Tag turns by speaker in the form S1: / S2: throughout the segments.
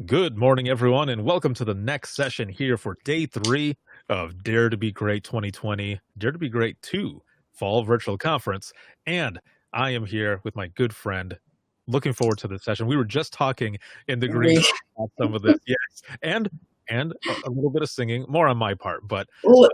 S1: Good morning, everyone, and welcome to the next session here for day 3 of Dare to Be Great 2020, Dare to Be Great 2 Fall Virtual Conference. And I am here with my good friend. Looking forward to this session. We were just talking in the green room about some of this, yes, and a little bit of singing, more on my part, but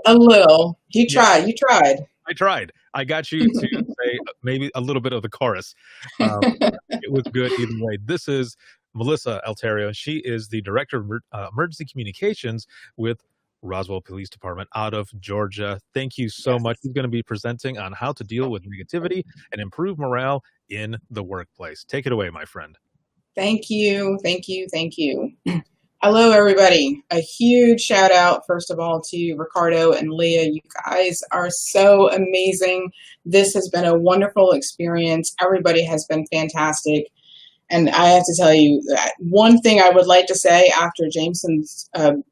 S2: A little. You
S1: yeah,
S2: tried. You tried.
S1: I tried. I got you to say maybe a little bit of the chorus. It was good either way. This is Melissa Alterio, and she is the Director of Emergency Communications with Roswell Police Department out of Georgia. Thank you so much. She's going to be presenting on how to deal with negativity and improve morale in the workplace. Take it away, my friend.
S2: Thank you. Thank you. Thank you. Hello, everybody. A huge shout out, first of all, to Ricardo and Leah. You guys are so amazing. This has been a wonderful experience. Everybody has been fantastic. And I have to tell you that one thing I would like to say after Jameson's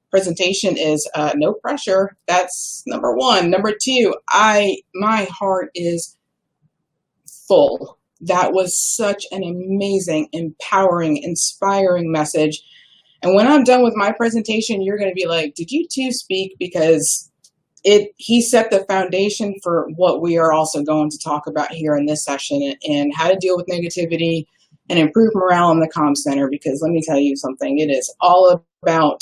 S2: presentation is no pressure. That's number one. Number two, my heart is full. That was such an amazing, empowering, inspiring message. And when I'm done with my presentation, you're going to be like, did you two speak? Because he set the foundation for what we are also going to talk about here in this session and how to deal with negativity and improve morale in the comm center. Because let me tell you something, it is all about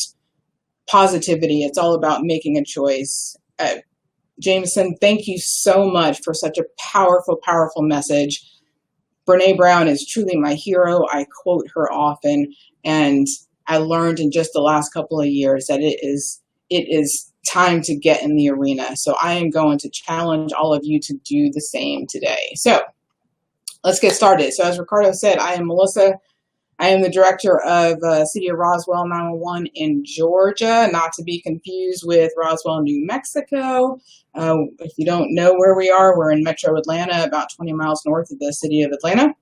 S2: positivity. It's all about making a choice. Jameson, thank you so much for such a powerful, powerful message. Brene Brown is truly my hero. I quote her often, and I learned in just the last couple of years that it is time to get in the arena. So I am going to challenge all of you to do the same today. So let's get started. So as Ricardo said, I am Melissa. I am the director of City of Roswell 911 in Georgia, not to be confused with Roswell, New Mexico. If you don't know where we are, we're in Metro Atlanta, about 20 miles north of the city of Atlanta.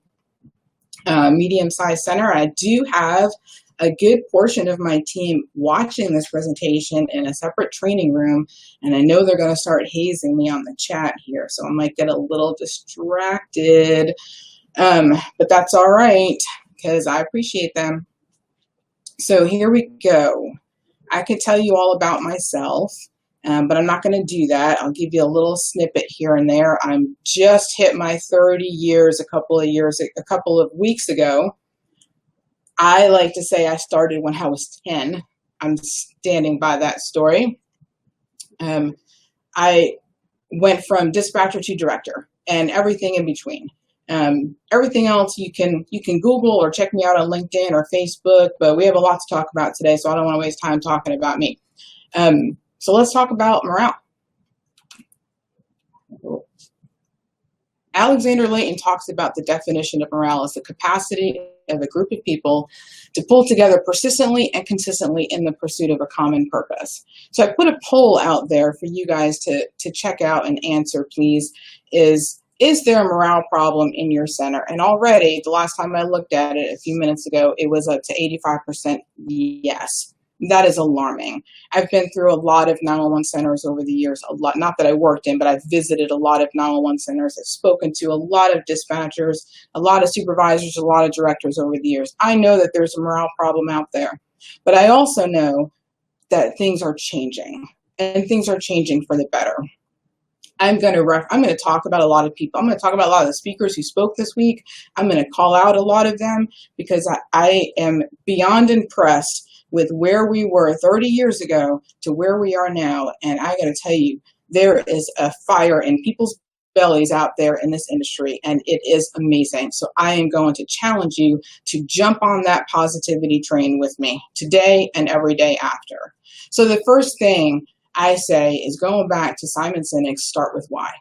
S2: Medium-sized center. I do have a good portion of my team watching this presentation in a separate training room, and I know they're going to start hazing me on the chat here, so I might get a little distracted, but that's all right, because I appreciate them. So here we go. I could tell you all about myself, but I'm not going to do that. I'll give you a little snippet here and there. I'm just hit my 30 years a couple of weeks ago. I like to say I started when I was 10. I'm standing by that story. I went from dispatcher to director and everything in between. Everything else you can Google or check me out on LinkedIn or Facebook, but we have a lot to talk about today, so I don't want to waste time talking about me. So let's talk about morale. Alexander Layton talks about the definition of morale as the capacity of a group of people to pull together persistently and consistently in the pursuit of a common purpose. So I put a poll out there for you guys to check out and answer, please, is there a morale problem in your center? And already, the last time I looked at it a few minutes ago, it was up to 85% yes. That is alarming. I've been through a lot of 911 centers over the years, a lot, not that I worked in, but I've visited a lot of 911 centers. I've spoken to a lot of dispatchers, a lot of supervisors, a lot of directors over the years. I know that there's a morale problem out there, but I also know that things are changing, and things are changing for the better. I'm going to talk about a lot of people. I'm going to talk about a lot of the speakers who spoke this week. I'm going to call out a lot of them because I am beyond impressed with where we were 30 years ago to where we are now. And I got to tell you, there is a fire in people's bellies out there in this industry, and it is amazing. So I am going to challenge you to jump on that positivity train with me today and every day after. So the first thing I say is going back to Simon Sinek's Start With Why.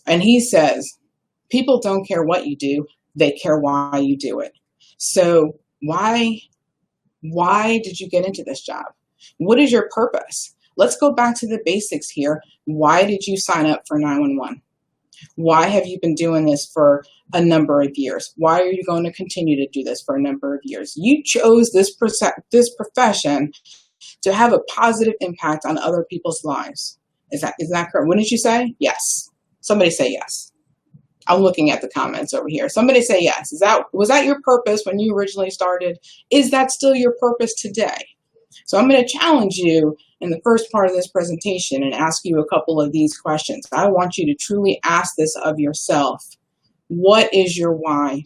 S2: And he says, people don't care what you do, they care why you do it. So why did you get into this job? What is your purpose? Let's go back to the basics here. Why did you sign up for 911? Why have you been doing this for a number of years? Why are you going to continue to do this for a number of years? You chose this profession to have a positive impact on other people's lives. Is that correct? What did you say? Yes. Somebody say yes. I'm looking at the comments over here. Somebody say yes. Was that your purpose when you originally started? Is that still your purpose today? So I'm going to challenge you in the first part of this presentation and ask you a couple of these questions. I want you to truly ask this of yourself. What is your why?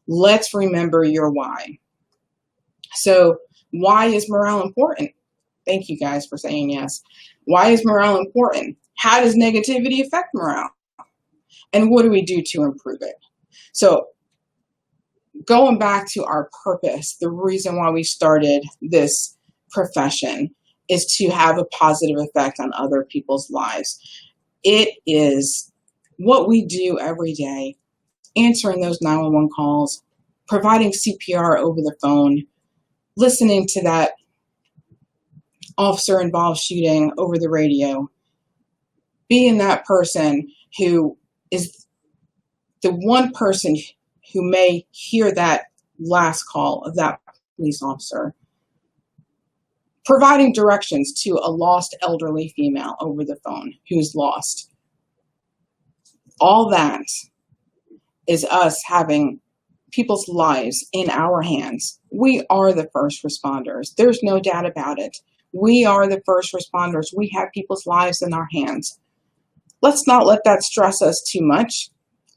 S2: Let's remember your why. So why is morale important? Thank you guys for saying yes. Why is morale important? How does negativity affect morale? And what do we do to improve it? So going back to our purpose, the reason why we started this profession is to have a positive effect on other people's lives. It is what we do every day, answering those 911 calls, providing CPR over the phone, listening to that officer-involved shooting over the radio, being that person who is the one person who may hear that last call of that police officer, providing directions to a lost elderly female over the phone who's lost. All that is us having people's lives in our hands. We are the first responders. There's no doubt about it. We are the first responders. We have people's lives in our hands. Let's not let that stress us too much.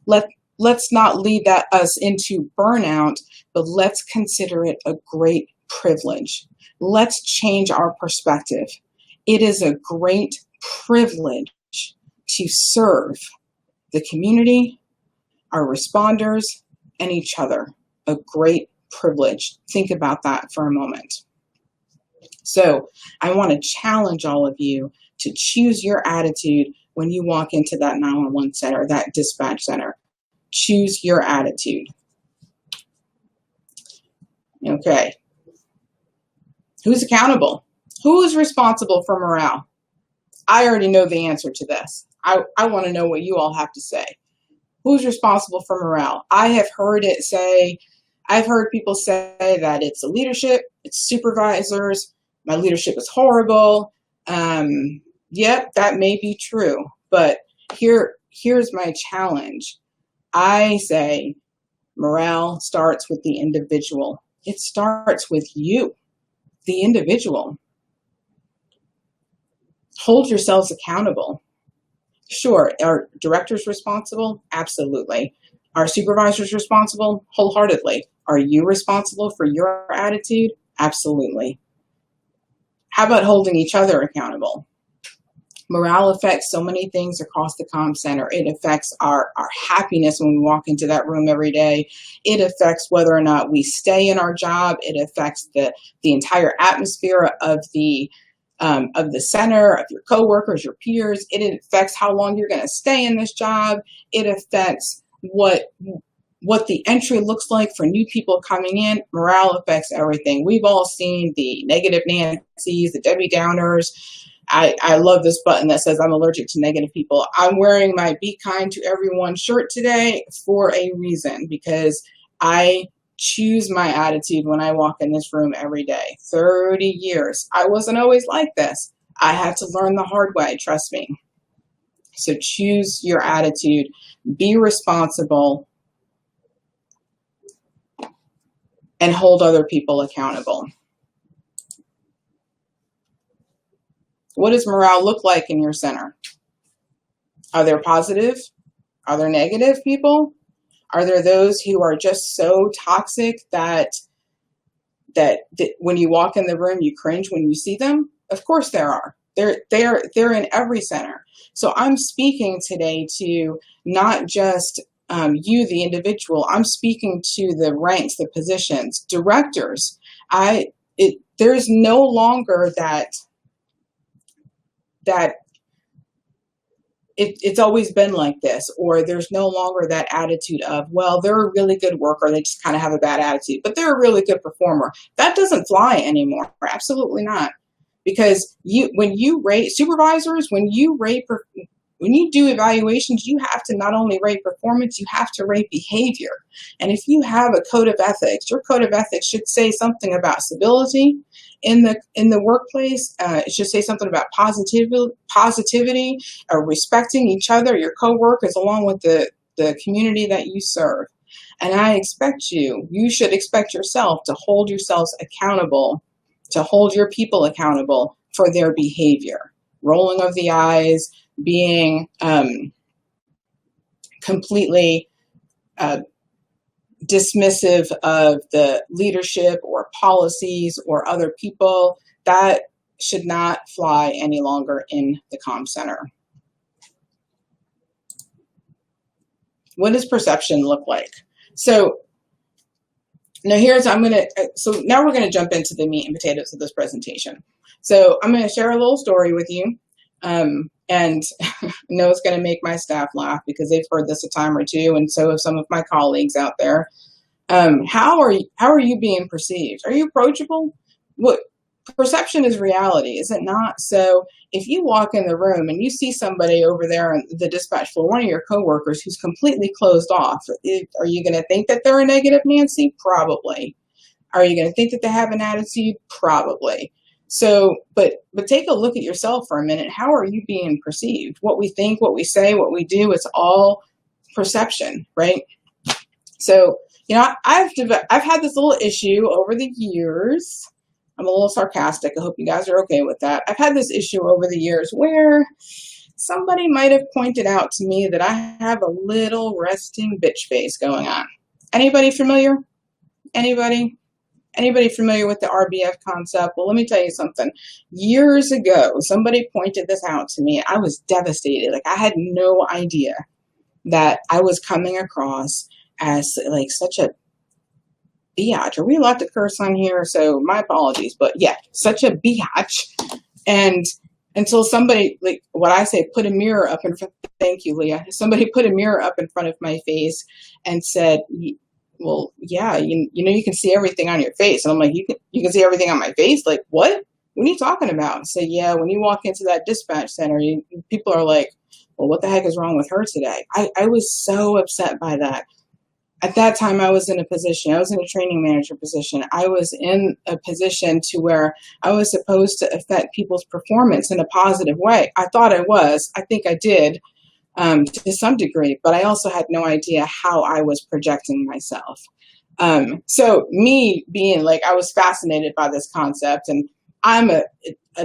S2: Let's not lead us into burnout, but let's consider it a great privilege. Let's change our perspective. It is a great privilege to serve the community, our responders, and each other. A great privilege. Think about that for a moment. So I want to challenge all of you to choose your attitude when you walk into that 911 center, that dispatch center. Choose your attitude. Okay. Who's accountable? Who is responsible for morale? I already know the answer to this. I want to know what you all have to say. Who's responsible for morale? I've heard people say that it's the leadership, it's supervisors, my leadership is horrible. Yep, that may be true, but here's my challenge. I say morale starts with the individual. It starts with you, the individual. Hold yourselves accountable. Sure, are directors responsible? Absolutely. Are supervisors responsible? Wholeheartedly. Are you responsible for your attitude? Absolutely. How about holding each other accountable? Morale affects so many things across the comm center. It affects our happiness when we walk into that room every day. It affects whether or not we stay in our job. It affects the entire atmosphere of the center, of your coworkers, your peers. It affects how long you're going to stay in this job. It affects what the entry looks like for new people coming in. Morale affects everything. We've all seen the negative Nancy's, the Debbie Downers. I love this button that says I'm allergic to negative people. I'm wearing my Be Kind to Everyone shirt today for a reason, because I choose my attitude when I walk in this room every day. 30 years. I wasn't always like this. I had to learn the hard way, trust me. So choose your attitude. Be responsible. And hold other people accountable. What does morale look like in your center? Are there positive? Are there negative people? Are there those who are just so toxic that when you walk in the room, you cringe when you see them? Of course there are. They're in every center. So I'm speaking today to not just you, the individual. I'm speaking to the ranks, the positions, directors. There's no longer that it's always been like this, or there's no longer that attitude of, well, they're a really good worker, they just kind of have a bad attitude, but they're a really good performer. That doesn't fly anymore. Absolutely not. Because when you rate supervisors, when you do evaluations, you have to not only rate performance, you have to rate behavior. And if you have a code of ethics, your code of ethics should say something about civility in the workplace. It should say something about positivity, respecting each other, your coworkers, along with the the community that you serve. And I expect you should expect yourself to hold yourselves accountable, to hold your people accountable for their behavior. Rolling of the eyes, being completely dismissive of the leadership or policies or other people, that should not fly any longer in the comm center. What does perception look like? So now now we're gonna jump into the meat and potatoes of this presentation. So I'm gonna share a little story with you. And I know it's going to make my staff laugh because they've heard this a time or two, and so have some of my colleagues out there. How are you being perceived? Are you approachable? What perception is reality, is it not? So if you walk in the room and you see somebody over there on the dispatch floor, one of your coworkers who's completely closed off, are you going to think that they're a negative Nancy? Probably. Are you going to think that they have an attitude? Probably. So, but take a look at yourself for a minute. How are you being perceived? What we think, what we say, what we do, it's all perception, right? So, you know, I've had this little issue over the years. I'm a little sarcastic. I hope you guys are okay with that. I've had this issue over the years where somebody might have pointed out to me that I have a little resting bitch face going on. Anybody familiar? Anybody? Anybody familiar with the RBF concept? Well, let me tell you something. Years ago, somebody pointed this out to me. I was devastated. Like, I had no idea that I was coming across as like such a biatch. Are we allowed to curse on here? So my apologies, but yeah, such a biatch. And until somebody, like what I say, put a mirror up in front, thank you, Leah. Somebody put a mirror up in front of my face and said, well, yeah, you know, you can see everything on your face. And I'm like, you can see everything on my face? Like, what? What are you talking about? So yeah, when you walk into that dispatch center, people are like, well, what the heck is wrong with her today? I was so upset by that. At that time, I was in a training manager position. I was in a position to where I was supposed to affect people's performance in a positive way. I thought I was. I think I did. To some degree, but I also had no idea how I was projecting myself. So me being like, I was fascinated by this concept, and I'm a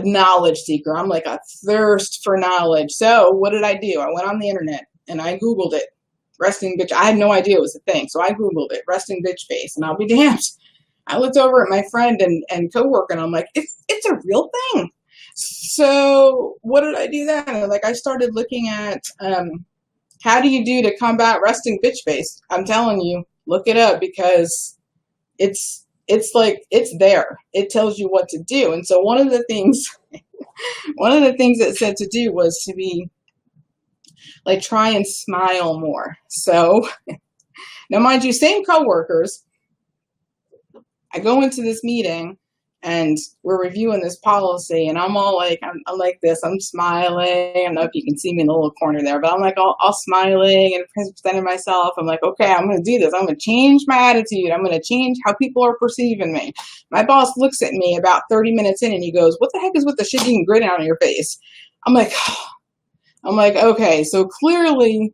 S2: knowledge seeker. I'm like a thirst for knowledge. So what did I do? I went on the internet and I Googled it. Resting bitch. I had no idea it was a thing. So I Googled it, resting bitch face, and I'll be damned. I looked over at my friend and coworker, and I'm like, it's a real thing. So what did I do then? Like, I started looking at how do you do to combat resting bitch face? I'm telling you, look it up, because it's like, it's there. It tells you what to do. And so one of the things it said to do was to be like, try and smile more. So now, mind you, same coworkers, I go into this meeting and we're reviewing this policy, and I'm all like, I'm like this, I'm smiling. I don't know if you can see me in the little corner there, but I'm like all smiling and presenting myself. I'm like, okay, I'm going to do this. I'm going to change my attitude. I'm going to change how people are perceiving me. My boss looks at me about 30 minutes in and he goes, what the heck is with the shit-eating grin on your face? I'm like, okay, so clearly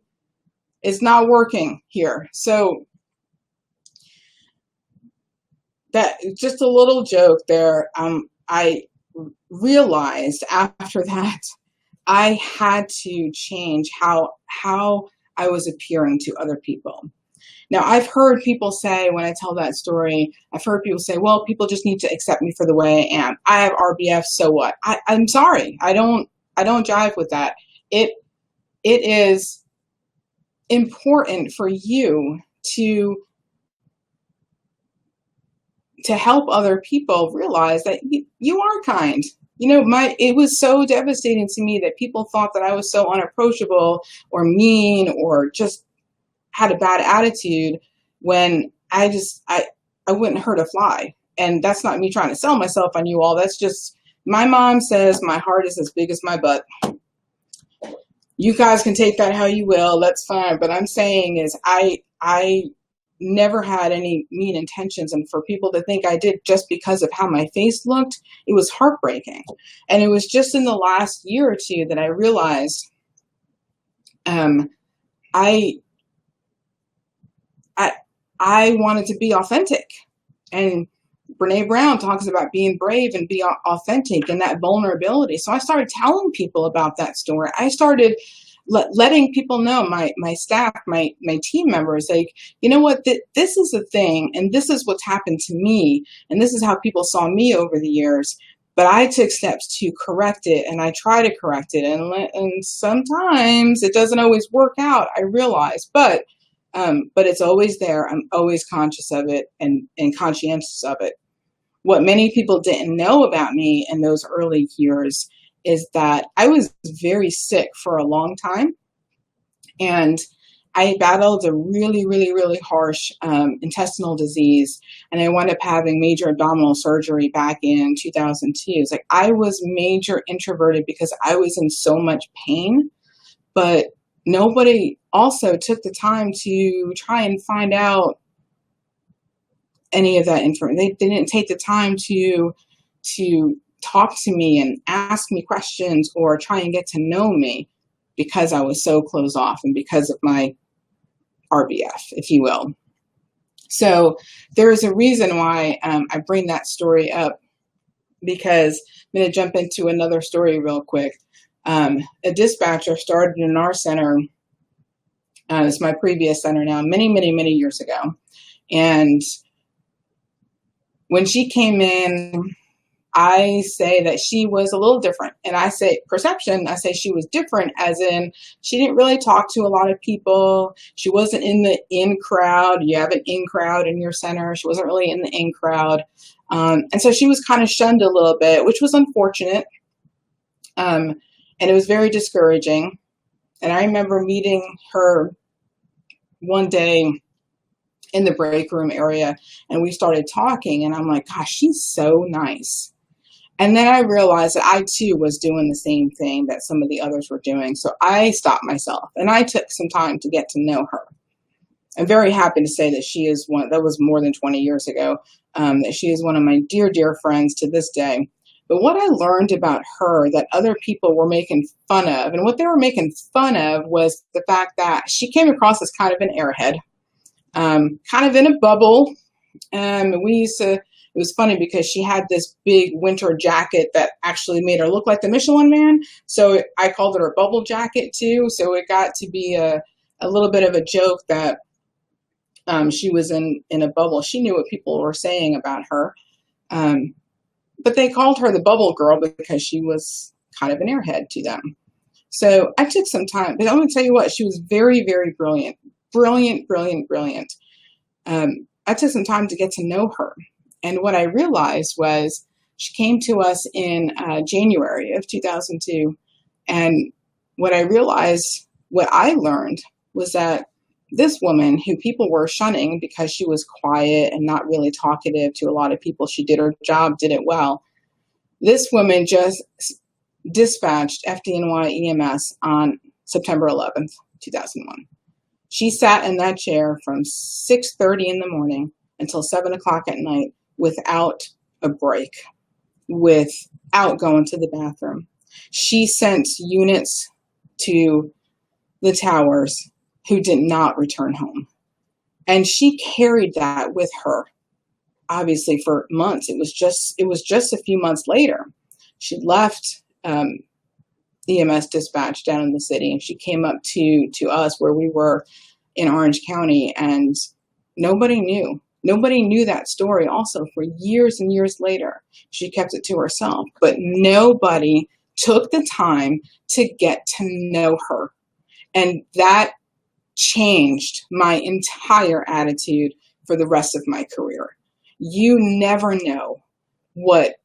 S2: it's not working here. So that, just a little joke there. I realized after that I had to change how I was appearing to other people. Now, I've heard people say, when I tell that story, I've heard people say, well, people just need to accept me for the way I am. I have RBF, so what? I'm sorry. I don't jive with that. It is important for you to help other people realize that you are kind. You know, it was so devastating to me that people thought that I was so unapproachable or mean or just had a bad attitude, when I wouldn't hurt a fly. And that's not me trying to sell myself on you all. That's just, my mom says my heart is as big as my butt. You guys can take that how you will. That's fine. But I'm saying is I never had any mean intentions, and for people to think I did just because of how my face looked, it was heartbreaking. And it was just in the last year or two that I realized I I wanted to be authentic. And Brene Brown talks about being brave and be authentic and that vulnerability. So I started telling people about that story. I started letting people know, my staff, my team members, like, you know what, this is a thing, and this is what's happened to me, and this is how people saw me over the years. But I took steps to correct it, and I try to correct it, and sometimes it doesn't always work out, I realize, but it's always there. I'm always conscious of it and conscientious of it. What many people didn't know about me in those early years is that I was very sick for a long time, and I battled a really, really, really harsh intestinal disease, and I wound up having major abdominal surgery back in 2002. It's like I was major introverted because I was in so much pain, but nobody also took the time to try and find out any of that information. They didn't take the time to talk to me and ask me questions or try and get to know me because I was so closed off and because of my RBF, if you will. So there is a reason why I bring that story up, because I'm going to jump into another story real quick. A dispatcher started in our center. It's my previous center now, many, many, many years ago. And when she came in, I say that she was a little different. And I say perception, I say she was different as in she didn't really talk to a lot of people. She wasn't in the in crowd. You have an in crowd in your center. She wasn't really in the in crowd. And so she was kind of shunned a little bit, which was unfortunate. And it was very discouraging. And I remember meeting her one day in the break room area, and we started talking, and I'm like, gosh, she's so nice. And then I realized that I too was doing the same thing that some of the others were doing. So I stopped myself and I took some time to get to know her. I'm very happy to say that she is one, that was more than 20 years ago, that she is one of my dear, dear friends to this day. But what I learned about her that other people were making fun of, and what they were making fun of was the fact that she came across as kind of an airhead. Kind of in a bubble. It was funny because she had this big winter jacket that actually made her look like the Michelin Man. So I called her a bubble jacket too. So it got to be a little bit of a joke that she was in a bubble. She knew what people were saying about her. But they called her the bubble girl because she was kind of an airhead to them. So I took some time, but I'm going to tell you what, she was very, very brilliant. Brilliant, brilliant, brilliant. I took some time to get to know her. And what I realized was she came to us in January of 2002. And what I learned was that this woman who people were shunning because she was quiet and not really talkative to a lot of people, she did her job, did it well. This woman just dispatched FDNY EMS on September 11th, 2001. She sat in that chair from 6:30 in the morning until 7 o'clock at night without a break, without going to the bathroom. She sent units to the towers who did not return home. And she carried that with her, obviously, for months. It was just a few months later. She left EMS dispatch down in the city, and she came up to us where we were in Orange County, and nobody knew. Nobody knew that story also for years and years later. She kept it to herself, but nobody took the time to get to know her. And that changed my entire attitude for the rest of my career. You never know what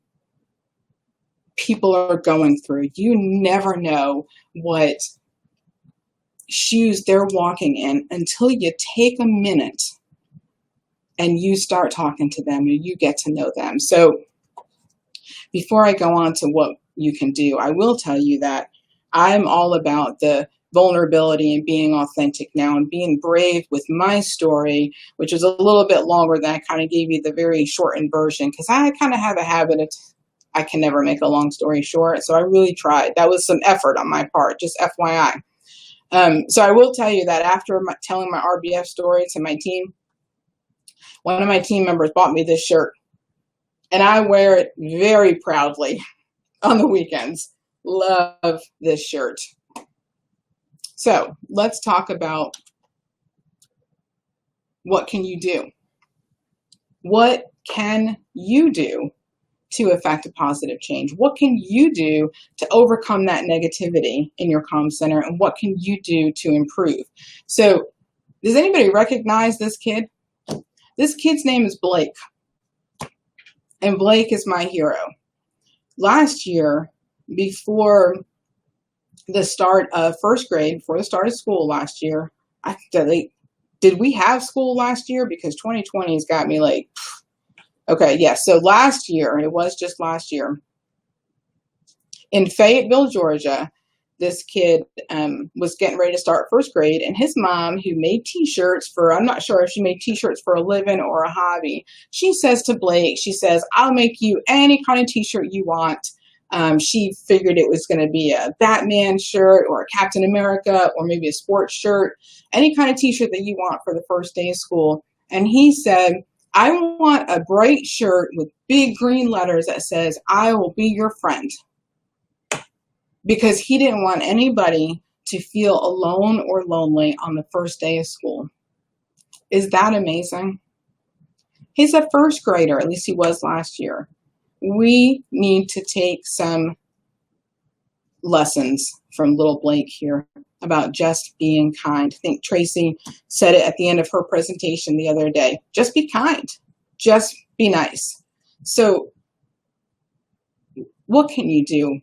S2: people are going through. You never know what shoes they're walking in until you take a minute and you start talking to them and you get to know them. So before I go on to what you can do, I will tell you that I'm all about the vulnerability and being authentic now and being brave with my story, which is a little bit longer than I kind of gave you the very shortened version, because I kind of have a habit of, I can never make a long story short. So I really tried. That was some effort on my part, just FYI. So I will tell you that after telling my RBF story to my team, One of my team members bought me this shirt, and I wear it very proudly on the weekends. Love this shirt. So let's talk about what can you do? What can you do to affect a positive change? What can you do to overcome that negativity in your comm center? And what can you do to improve? So does anybody recognize this kid? This kid's name is Blake. And Blake is my hero. Last year, before the start of first grade, before the start of school last year, did we have school last year? Because 2020 has got me like, okay, yes. So last year, it was just last year, in Fayetteville, Georgia, this kid was getting ready to start first grade, and his mom, who made t-shirts for, I'm not sure if she made t-shirts for a living or a hobby, she says to Blake, she says, I'll make you any kind of t-shirt you want. She figured it was going to be a Batman shirt or a Captain America or maybe a sports shirt, any kind of t-shirt that you want for the first day of school. And he said, I want a bright shirt with big green letters that says, I will be your friend. Because he didn't want anybody to feel alone or lonely on the first day of school. Is that amazing? He's a first grader, at least he was last year. We need to take some lessons from little Blake here about just being kind. I think Tracy said it at the end of her presentation the other day. Just be kind. Just be nice. So what can you do?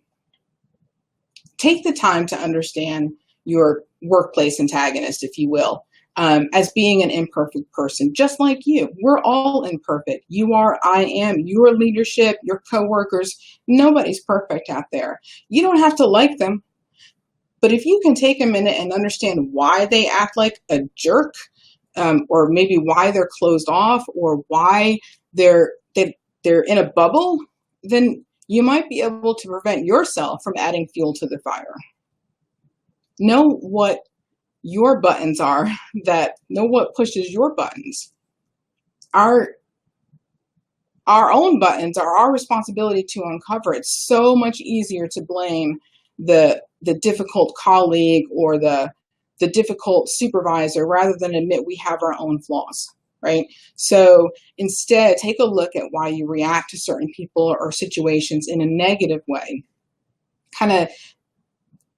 S2: Take the time to understand your workplace antagonist, if you will, as being an imperfect person, just like you. We're all imperfect. You are, I am, your leadership, your coworkers. Nobody's perfect out there. You don't have to like them. But if you can take a minute and understand why they act like a jerk, or maybe why they're closed off, or why they're in a bubble, then you might be able to prevent yourself from adding fuel to the fire. Know what your buttons are, know what pushes your buttons. Our own buttons are our responsibility to uncover. It's so much easier to blame the difficult colleague or the difficult supervisor rather than admit we have our own flaws. Right? So instead, take a look at why you react to certain people or situations in a negative way. Kind of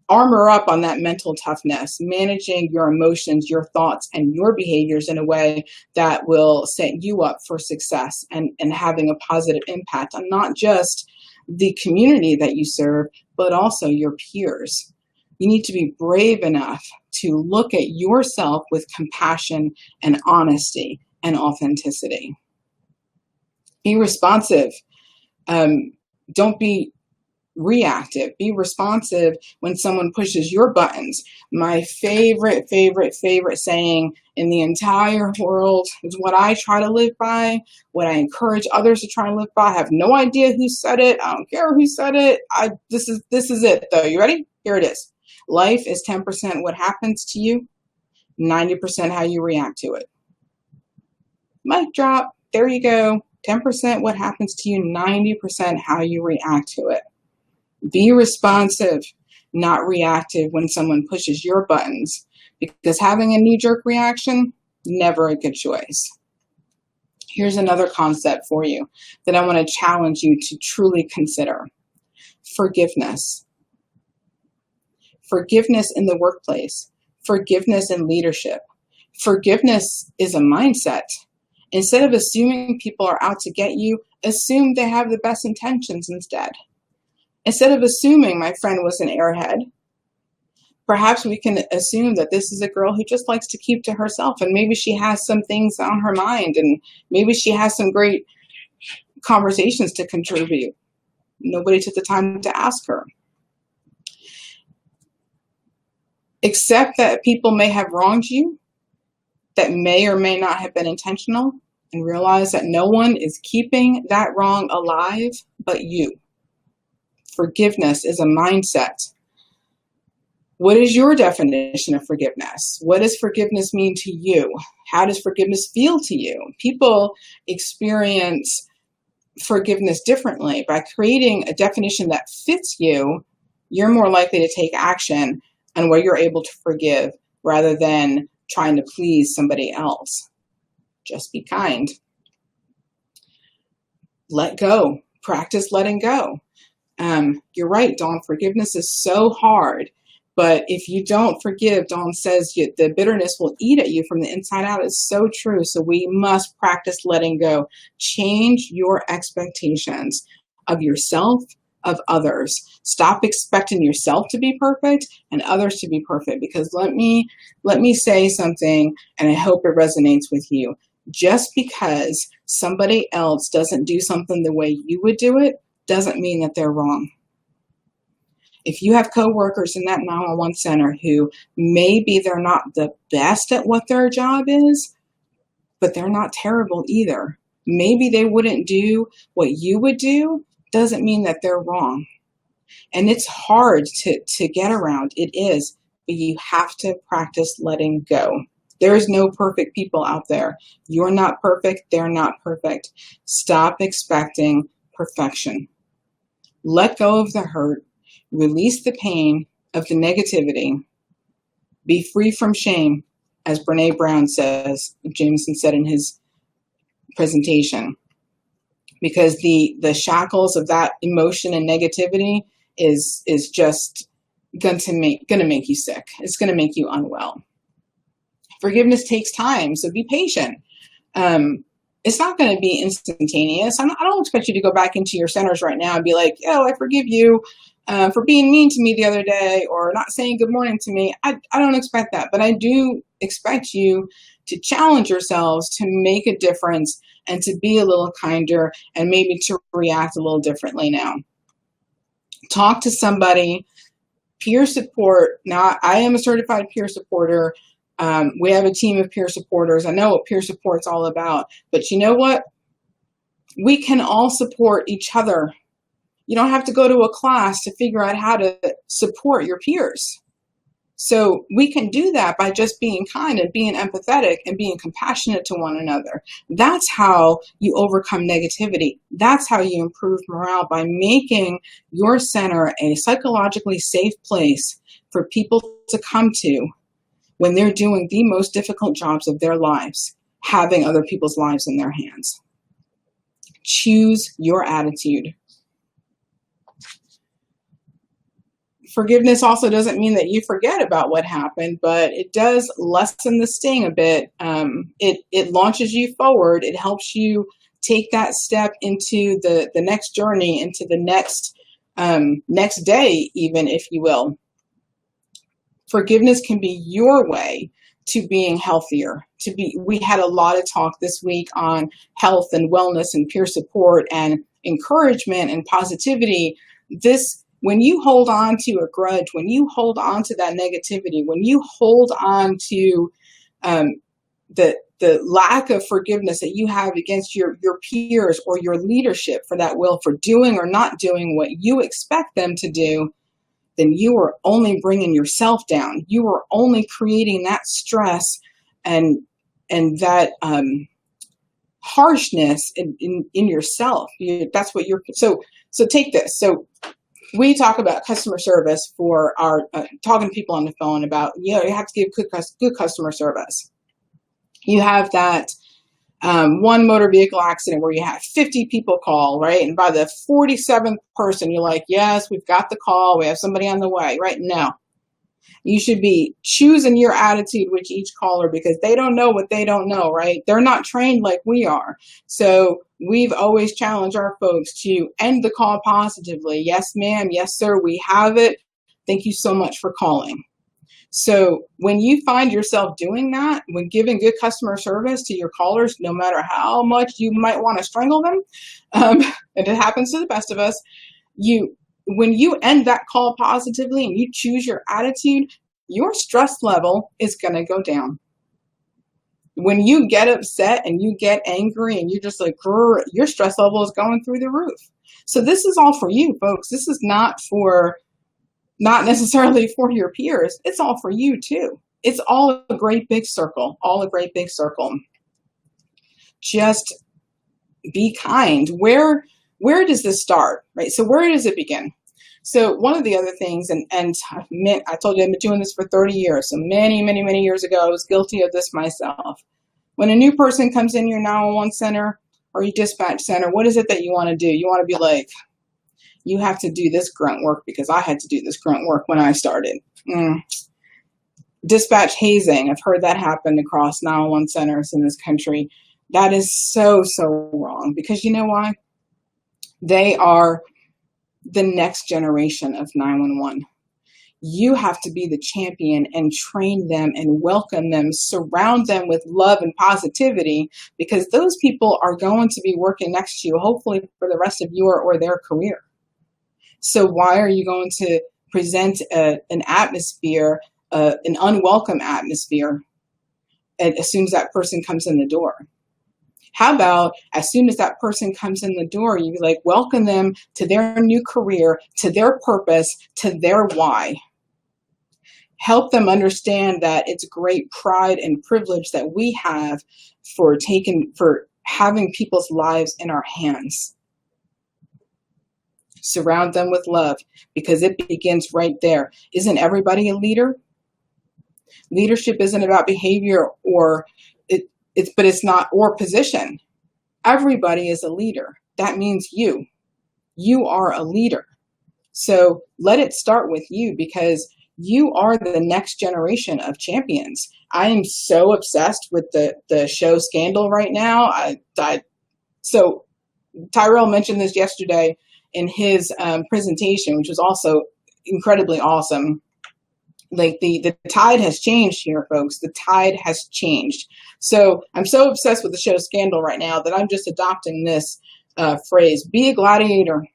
S2: armor up on that mental toughness, managing your emotions, your thoughts, and your behaviors in a way that will set you up for success and having a positive impact on not just the community that you serve, but also your peers. You need to be brave enough to look at yourself with compassion and honesty and authenticity. Be responsive. Don't be reactive. Be responsive when someone pushes your buttons. My favorite saying in the entire world is what I try to live by, what I encourage others to try to live by. I have no idea who said it. I don't care who said it. This is it though. You ready? Here it is. Life is 10% what happens to you, 90% how you react to it. Mic drop. There you go. 10% what happens to you, 90% how you react to it. Be responsive, not reactive when someone pushes your buttons, because having a knee-jerk reaction, never a good choice. Here's another concept for you that I want to challenge you to truly consider. Forgiveness. Forgiveness in the workplace. Forgiveness in leadership. Forgiveness is a mindset. Instead of assuming people are out to get you, assume they have the best intentions instead. Instead of assuming my friend was an airhead, perhaps we can assume that this is a girl who just likes to keep to herself, and maybe she has some things on her mind, and maybe she has some great conversations to contribute. Nobody took the time to ask her. Accept that people may have wronged you, that may or may not have been intentional, and realize that no one is keeping that wrong alive but you. Forgiveness is a mindset. What is your definition of forgiveness? What does forgiveness mean to you? How does forgiveness feel to you? People experience forgiveness differently. By creating a definition that fits you, you're more likely to take action on where you're able to forgive rather than trying to please somebody else. Just be kind. Let go. Practice letting go. You're right, Dawn. Forgiveness is so hard. But if you don't forgive, Dawn says the bitterness will eat at you from the inside out. It's so true. So we must practice letting go. Change your expectations of yourself, of others. Stop expecting yourself to be perfect and others to be perfect. Because let me say something, and I hope it resonates with you. Just because somebody else doesn't do something the way you would do it doesn't mean that they're wrong. If you have coworkers in that 911 center who maybe they're not the best at what their job is, but they're not terrible either. Maybe they wouldn't do what you would do, doesn't mean that they're wrong. And it's hard to get around. It is, but you have to practice letting go. There is no perfect people out there. You're not perfect. They're not perfect. Stop expecting perfection. Let go of the hurt. Release the pain of the negativity. Be free from shame, as Brene Brown says, Jameson said in his presentation. Because the shackles of that emotion and negativity is just gonna make you sick. It's gonna make you unwell. Forgiveness takes time, so be patient. It's not going to be instantaneous. I don't expect you to go back into your centers right now and be like, "Oh, I forgive you for being mean to me the other day or not saying good morning to me." I don't expect that, but I do expect you to challenge yourselves to make a difference and to be a little kinder and maybe to react a little differently now. Talk to somebody. Peer support. Now, I am a certified peer supporter. We have a team of peer supporters. I know what peer support's all about, but you know what? We can all support each other. You don't have to go to a class to figure out how to support your peers. So we can do that by just being kind and being empathetic and being compassionate to one another. That's how you overcome negativity. That's how you improve morale, by making your center a psychologically safe place for people to come to when they're doing the most difficult jobs of their lives, having other people's lives in their hands. Choose your attitude. Forgiveness also doesn't mean that you forget about what happened, but it does lessen the sting a bit. It launches you forward. It helps you take that step into the next journey, into the next day, even, if you will. Forgiveness can be your way to being healthier. We had a lot of talk this week on health and wellness and peer support and encouragement and positivity. When you hold on to a grudge, when you hold on to that negativity, when you hold on to the lack of forgiveness that you have against your peers or your leadership for that will, for doing or not doing what you expect them to do, then you are only bringing yourself down. You are only creating that stress and that harshness in yourself. That's what you're. So take this. So we talk about customer service for our talking to people on the phone about, you have to give good customer service. You have that one motor vehicle accident where you have 50 people call, right? And by the 47th person, you're like, yes, we've got the call. We have somebody on the way, right? No. You should be choosing your attitude with each caller because they don't know what they don't know, right? They're not trained like we are. So we've always challenged our folks to end the call positively. Yes, ma'am. Yes, sir. We have it. Thank you so much for calling. So when you find yourself doing that, when giving good customer service to your callers, no matter how much you might want to strangle them, and it happens to the best of us, when you end that call positively and you choose your attitude, your stress level is going to go down. When you get upset and you get angry and you're just like, your stress level is going through the roof. So this is all for you, folks. This is not for not necessarily for your peers. It's all for you too. It's all a great big circle, all a great big circle. Just be kind. Where does this start, right? So where does it begin? So one of the other things, and I told you I've been doing this for 30 years. So many years ago, I was guilty of this myself. When a new person comes in your 911 center or your dispatch center, what is it that you want to do? You want to be like, you have to do this grunt work because I had to do this grunt work when I started. Dispatch hazing. I've heard that happen across 911 centers in this country. That is so wrong, because you know why? They are the next generation of 911. You have to be the champion and train them and welcome them, surround them with love and positivity, because those people are going to be working next to you, hopefully for the rest of your or their career. So why are you going to present an atmosphere, an unwelcome atmosphere, as soon as that person comes in the door? How about as soon as that person comes in the door, you like welcome them to their new career, to their purpose, to their why. Help them understand that it's great pride and privilege that we have for having people's lives in our hands. Surround them with love, because it begins right there. Isn't everybody a leader? Leadership isn't about behavior but it's not, or position. Everybody is a leader. That means you. You are a leader. So let it start with you, because you are the next generation of champions. I am so obsessed with the show Scandal right now. So Tyrell mentioned this yesterday in his presentation, which was also incredibly awesome. Like the tide has changed here, folks. The tide has changed. So I'm so obsessed with the show Scandal right now that I'm just adopting this phrase: be a gladiator.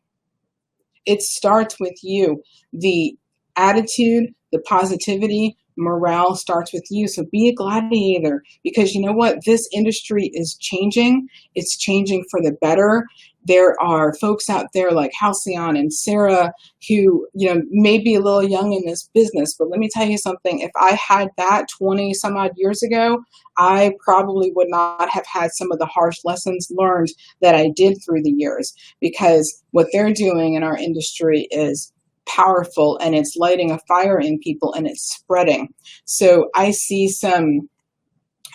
S2: It starts with you. The attitude, the positivity, morale starts with you. So be a gladiator, because you know what? This industry is changing. It's changing for the better. There are folks out there like Halcyon and Sarah who, may be a little young in this business, but let me tell you something. If I had that 20 some odd years ago, I probably would not have had some of the harsh lessons learned that I did through the years, because what they're doing in our industry is powerful, and it's lighting a fire in people, and it's spreading. So I see some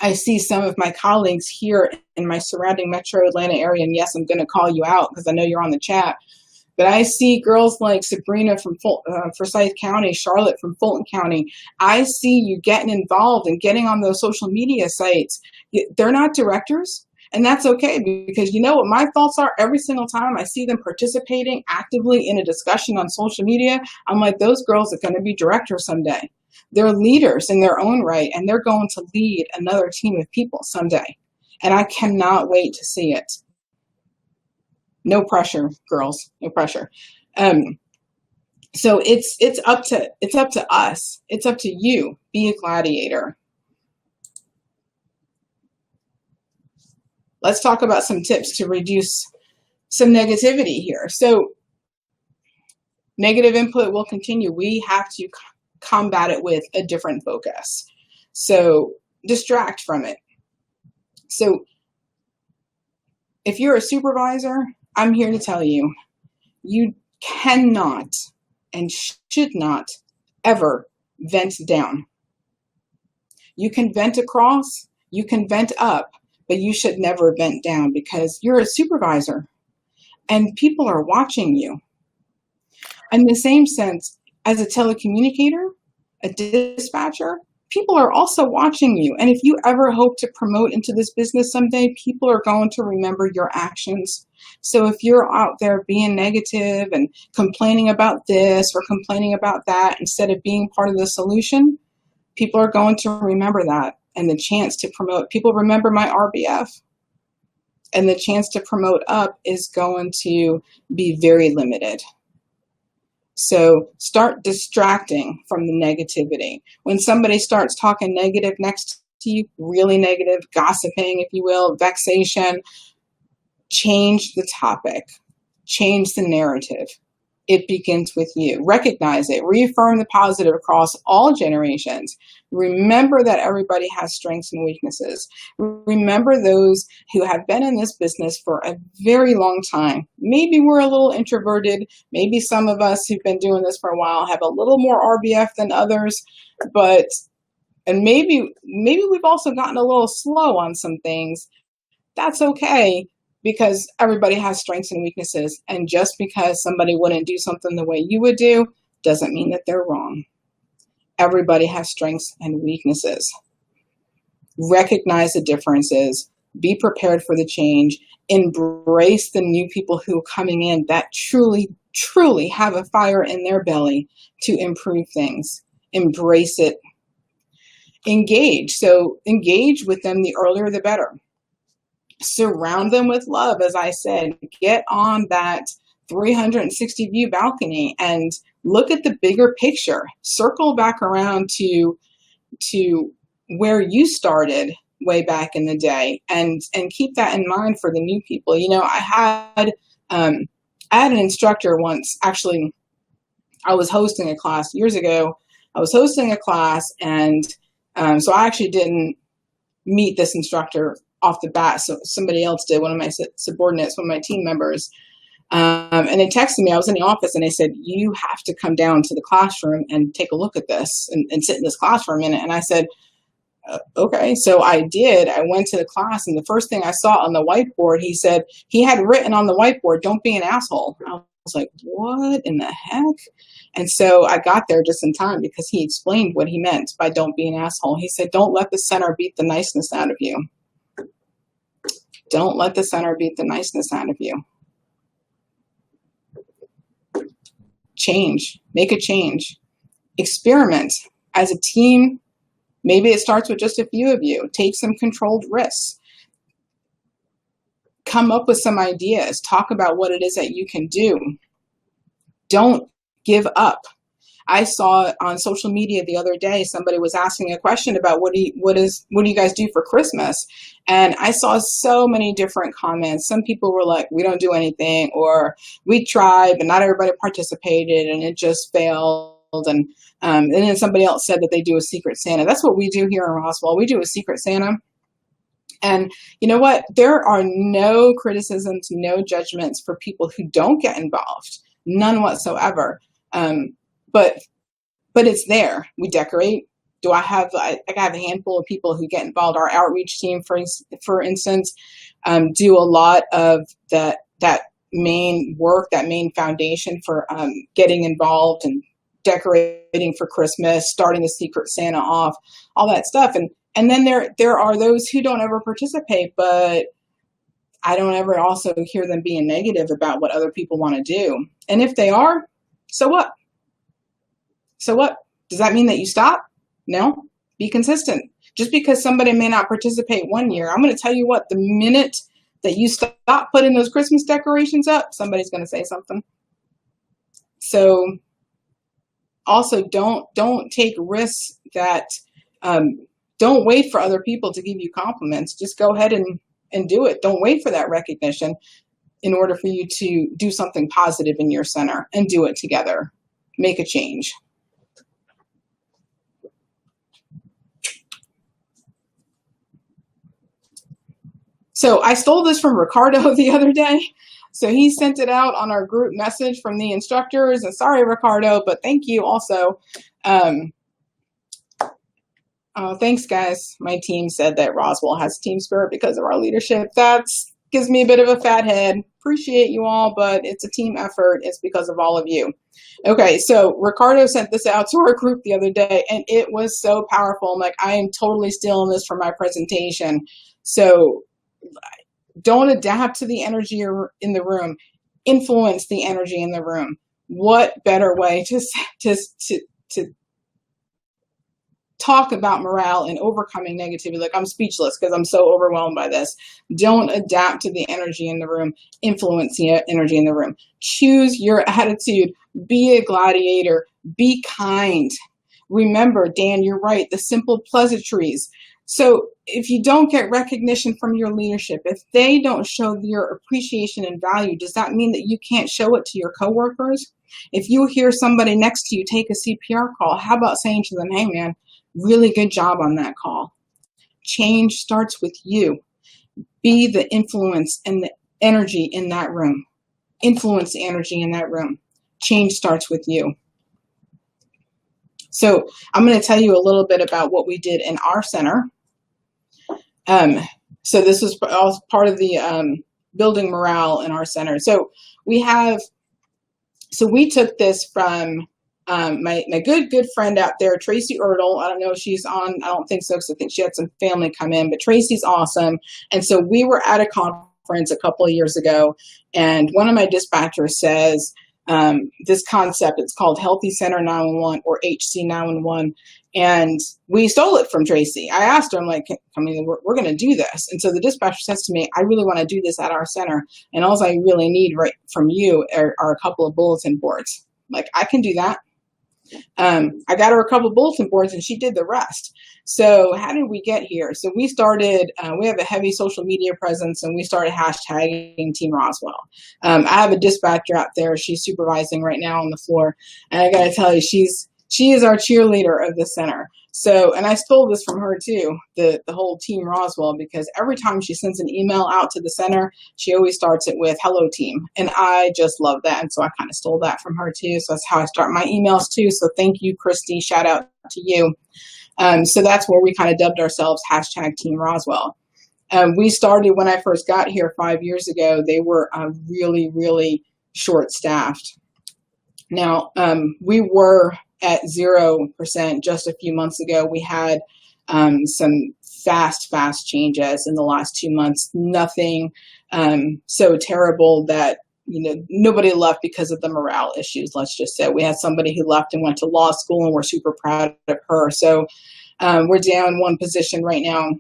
S2: of my colleagues here in my surrounding metro Atlanta area, and yes, I'm going to call you out because I know you're on the chat, but I see girls like Sabrina from Forsyth County, Charlotte from Fulton County. I see you getting involved and getting on those social media sites. They're not directors, and that's okay, because you know what my thoughts are every single time I see them participating actively in a discussion on social media. I'm like, those girls are going to be directors someday. They're leaders in their own right, and they're going to lead another team of people someday. And I cannot wait to see it. No pressure, girls, no pressure. So it's up to us. It's up to you. Be a gladiator. Let's talk about some tips to reduce some negativity here. So negative input will continue. We have to combat it with a different focus. So distract from it. So if you're a supervisor, I'm here to tell you, you cannot and should not ever vent down. You can vent across, you can vent up, but you should never vent down, because you're a supervisor and people are watching you. In the same sense, as a telecommunicator, a dispatcher, people are also watching you. And if you ever hope to promote into this business someday, people are going to remember your actions. So if you're out there being negative and complaining about this or complaining about that, instead of being part of the solution, people are going to remember that. And the chance to promote, people remember my RBF. And the chance to promote up is going to be very limited. So start distracting from the negativity. When somebody starts talking negative next to you, really negative, gossiping, if you will, vexation, change the topic, change the narrative. It begins with you. Recognize it. Reaffirm the positive across all generations. Remember that everybody has strengths and weaknesses. Remember those who have been in this business for a very long time. Maybe we're a little introverted. Maybe some of us who've been doing this for a while have a little more RBF than others, and maybe we've also gotten a little slow on some things. That's okay, because everybody has strengths and weaknesses. And just because somebody wouldn't do something the way you would do doesn't mean that they're wrong. Everybody has strengths and weaknesses. Recognize the differences. Be prepared for the change. Embrace the new people who are coming in that truly, truly have a fire in their belly to improve things. Embrace it. Engage. So engage with them, the earlier the better. Surround them with love, as I said. Get on that 360 view balcony and look at the bigger picture. Circle back around to where you started way back in the day, and keep that in mind for the new people. You know, I had an instructor once. Actually, I was hosting a class years ago. I was hosting a class, and so I actually didn't meet this instructor off the bat. So somebody else did, one of my subordinates, one of my team members. And they texted me. I was in the office, and they said, you have to come down to the classroom and take a look at this and sit in this class for a minute. And I said, okay. So I did. I went to the class, and the first thing I saw on the whiteboard, he said, he had written on the whiteboard, don't be an asshole. I was like, what in the heck? And so I got there just in time, because he explained what he meant by don't be an asshole. He said, don't let the center beat the niceness out of you. Don't let the center beat the niceness out of you. Change. Make a change. Experiment. As a team, maybe it starts with just a few of you. Take some controlled risks. Come up with some ideas. Talk about what it is that you can do. Don't give up. I saw on social media the other day, somebody was asking a question about what do you guys do for Christmas? And I saw so many different comments. Some people were like, we don't do anything, or we tried, but not everybody participated and it just failed. And then somebody else said that they do a Secret Santa. That's what we do here in Roswell. We do a Secret Santa. And you know what? There are no criticisms, no judgments for people who don't get involved. None whatsoever. But it's there. We decorate. I have a handful of people who get involved. Our outreach team, for instance, do a lot of that main work, that main foundation for getting involved and decorating for Christmas, starting the Secret Santa off, all that stuff. And then there are those who don't ever participate, but I don't ever also hear them being negative about what other people want to do. And if they are, so what? So what? Does that mean that you stop? No. Be consistent. Just because somebody may not participate one year, I'm going to tell you what, the minute that you stop putting those Christmas decorations up, somebody's going to say something. So also don't take risks that, don't wait for other people to give you compliments. Just go ahead and do it. Don't wait for that recognition in order for you to do something positive in your center, and do it together. Make a change. So I stole this from Ricardo the other day. So he sent it out on our group message from the instructors. And sorry, Ricardo, but thank you also. Thanks, guys. My team said that Roswell has team spirit because of our leadership. That gives me a bit of a fat head. Appreciate you all, but it's a team effort. It's because of all of you. Okay, so Ricardo sent this out to our group the other day, and it was so powerful. I'm like, I am totally stealing this for my presentation. So don't adapt to the energy in the room. Influence the energy in the room. What better way to talk about morale and overcoming negativity? Like, I'm speechless because I'm so overwhelmed by this. Don't adapt to the energy in the room. Influence the energy in the room. Choose your attitude. Be a gladiator. Be kind. Remember, Dan, you're right. The simple pleasantries. So if you don't get recognition from your leadership, if they don't show your appreciation and value, does that mean that you can't show it to your coworkers? If you hear somebody next to you take a CPR call, how about saying to them, hey man, really good job on that call. Change starts with you. Be the influence and the energy in that room. Influence the energy in that room. Change starts with you. So I'm going to tell you a little bit about what we did in our center. So this was part of the building morale in our center. So we took this from my good friend out there, Tracy Ertl. I don't know if she's on. I don't think so, because I think she had some family come in. But Tracy's awesome. And so we were at a conference a couple of years ago, and one of my dispatchers says this concept. It's called Healthy Center 911 or HC 911. And we stole it from Tracy. I asked her, I'm like, I mean, we're going to do this. And so the dispatcher says to me, I really want to do this at our center. And all I really need right from you are a couple of bulletin boards. Like, I can do that. I got her a couple of bulletin boards and she did the rest. So how did we get here? So we started, we have a heavy social media presence, and we started hashtagging Team Roswell. I have a dispatcher out there. She's supervising right now on the floor. And I got to tell you, she is our cheerleader of the center. So, and I stole this from her too, the whole Team Roswell, because every time she sends an email out to the center, she always starts it with hello team. And I just love that. And so I kind of stole that from her too. So that's how I start my emails too. So thank you, Christy. Shout out to you. So that's where we kind of dubbed ourselves hashtag Team Roswell. We started when I first got here 5 years ago. They were really, really short staffed. Now, we were at 0% just a few months ago. We had some fast changes in the last 2 months. Nothing so terrible that, nobody left because of the morale issues. Let's just say we had somebody who left and went to law school, and we're super proud of her. So we're down one position right now.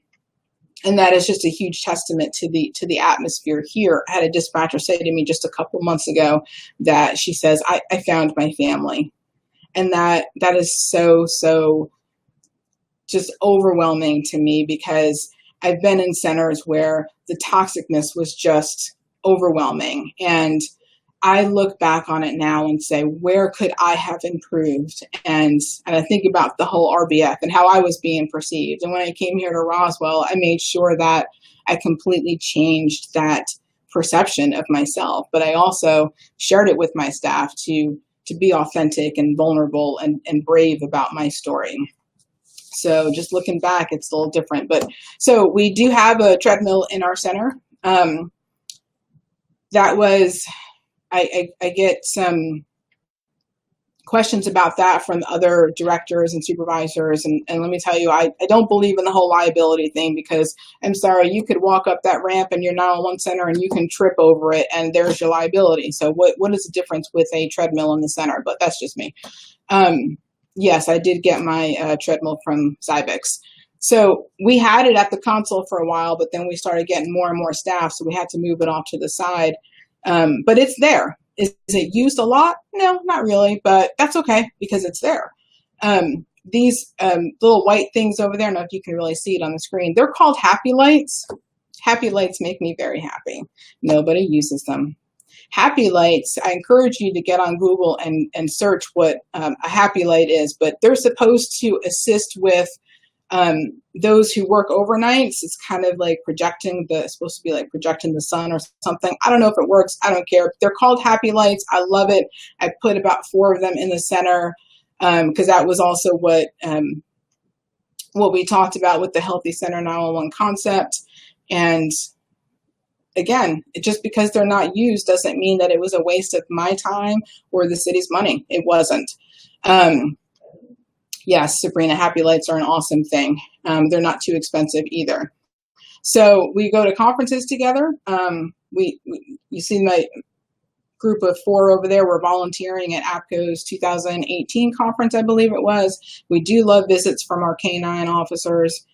S2: And that is just a huge testament to the atmosphere here. I had a dispatcher say to me just a couple months ago that she says, I found my family. And that is so just overwhelming to me, because I've been in centers where the toxicness was just overwhelming. And I look back on it now and say, where could I have improved? And I think about the whole RBF and how I was being perceived. And when I came here to Roswell, I made sure that I completely changed that perception of myself. But I also shared it with my staff to be authentic and vulnerable and brave about my story. So just looking back, it's a little different. But so we do have a treadmill in our center. I get some questions about that from other directors and supervisors. And let me tell you, I don't believe in the whole liability thing, because I'm sorry, you could walk up that ramp in your 911 center and you can trip over it and there's your liability. So what is the difference with a treadmill in the center? But that's just me. Yes, I did get my treadmill from Zybex. So we had it at the console for a while, but then we started getting more and more staff. So we had to move it off to the side. But it's there. Is it used a lot? No, not really, but that's okay because it's there. These little white things over there, I don't know if you can really see it on the screen. They're called happy lights. Happy lights make me very happy. Nobody uses them. Happy lights, I encourage you to get on Google and search what a happy light is, but they're supposed to assist with those who work overnights. It's kind of like supposed to be like projecting the sun or something. I don't know if it works. I don't care. They're called happy lights. I love it. I put about 4 of them in the center because that was also what we talked about with the Healthy Center 911 concept. And again, just because they're not used doesn't mean that it was a waste of my time or the city's money. It wasn't. Yes, Sabrina, happy lights are an awesome thing. They're not too expensive either. So we go to conferences together. You see my group of 4 over there. We're volunteering at APCO's 2018 conference, I believe it was. We do love visits from our K-9 officers.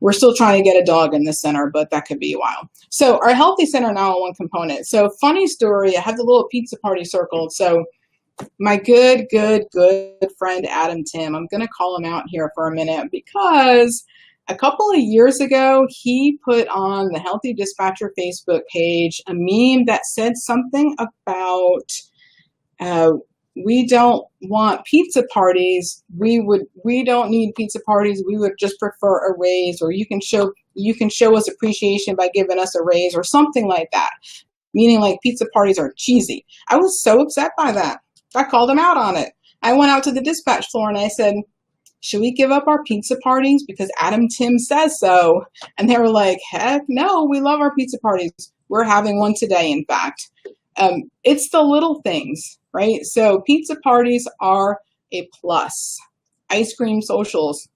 S2: We're still trying to get a dog in this center, but that could be a while. So our Healthy Center 911 component. So funny story, I have the little pizza party circled. So My good friend Adam Tim. I'm going to call him out here for a minute because a couple of years ago, he put on the Healthy Dispatcher Facebook page a meme that said something about uh, we don't want pizza parties. We don't need pizza parties. We would just prefer a raise, or you can show us appreciation by giving us a raise, or something like that. Meaning like pizza parties are cheesy. I was so upset by that. I called him out on it. I went out to the dispatch floor and I said, should we give up our pizza parties because Adam Tim says so? And they were like, heck no, we love our pizza parties. We're having one today, in fact. It's the little things, right? So pizza parties are a plus. Ice cream socials,